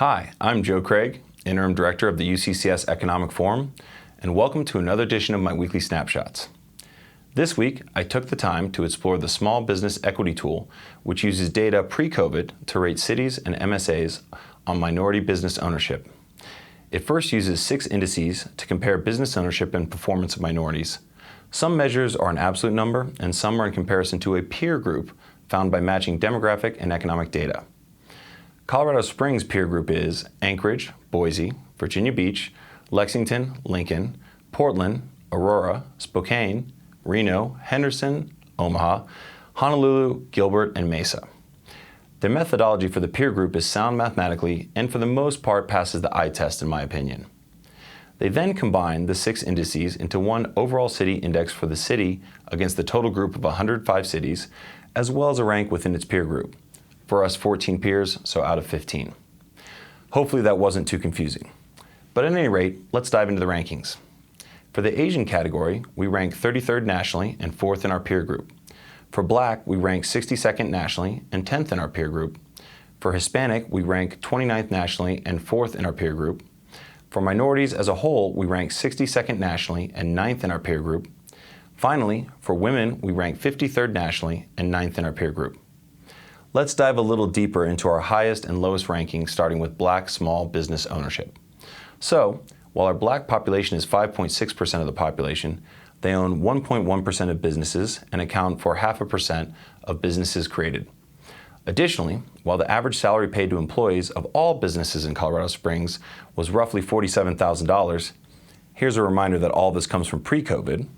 Hi, I'm Joe Craig, Interim Director of the UCCS Economic Forum, and welcome to another edition of my weekly snapshots. This week, I took the time to explore the Small Business Equity Tool, which uses data pre-COVID to rate cities and MSAs on minority business ownership. It first uses 6 indices to compare business ownership and performance of minorities. Some measures are an absolute number, and some are in comparison to a peer group found by matching demographic and economic data. Colorado Springs peer group is Anchorage, Boise, Virginia Beach, Lexington, Lincoln, Portland, Aurora, Spokane, Reno, Henderson, Omaha, Honolulu, Gilbert, and Mesa. Their methodology for the peer group is sound mathematically and for the most part passes the eye test in my opinion. They then combine the 6 indices into one overall city index for the city against the total group of 105 cities, as well as a rank within its peer group. For us, 14 peers, so out of 15. Hopefully that wasn't too confusing. But at any rate, let's dive into the rankings. For the Asian category, we rank 33rd nationally and 4th in our peer group. For Black, we rank 62nd nationally and 10th in our peer group. For Hispanic, we rank 29th nationally and 4th in our peer group. For minorities as a whole, we rank 62nd nationally and 9th in our peer group. Finally, for women, we rank 53rd nationally and 9th in our peer group. Let's dive a little deeper into our highest and lowest rankings, starting with Black small business ownership. So, while our Black population is 5.6% of the population, they own 1.1% of businesses and account for 0.5% of businesses created. Additionally, while the average salary paid to employees of all businesses in Colorado Springs was roughly $47,000, here's a reminder that all this comes from pre-COVID,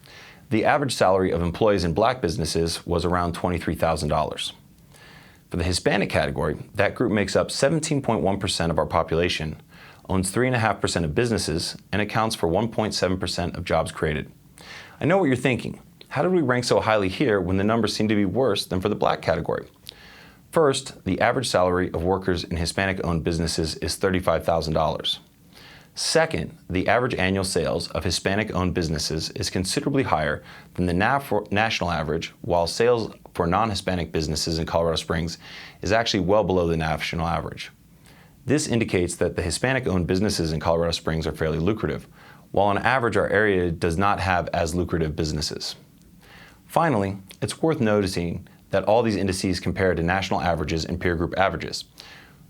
the average salary of employees in Black businesses was around $23,000. For the Hispanic category, that group makes up 17.1% of our population, owns 3.5% of businesses, and accounts for 1.7% of jobs created. I know what you're thinking. How did we rank so highly here when the numbers seem to be worse than for the Black category? First, the average salary of workers in Hispanic-owned businesses is $35,000. Second, the average annual sales of Hispanic-owned businesses is considerably higher than the national average, while sales for non-Hispanic businesses in Colorado Springs is actually well below the national average. This indicates that the Hispanic-owned businesses in Colorado Springs are fairly lucrative, while on average our area does not have as lucrative businesses. Finally, it's worth noticing that all these indices compare to national averages and peer group averages.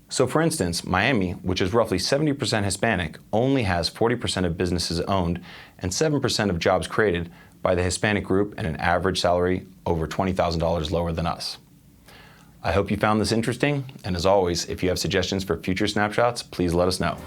So for instance, Miami, which is roughly 70% Hispanic, only has 40% of businesses owned and 7% of jobs created by the Hispanic group and an average salary over $20,000 lower than us. I hope you found this interesting, and as always, if you have suggestions for future snapshots, please let us know.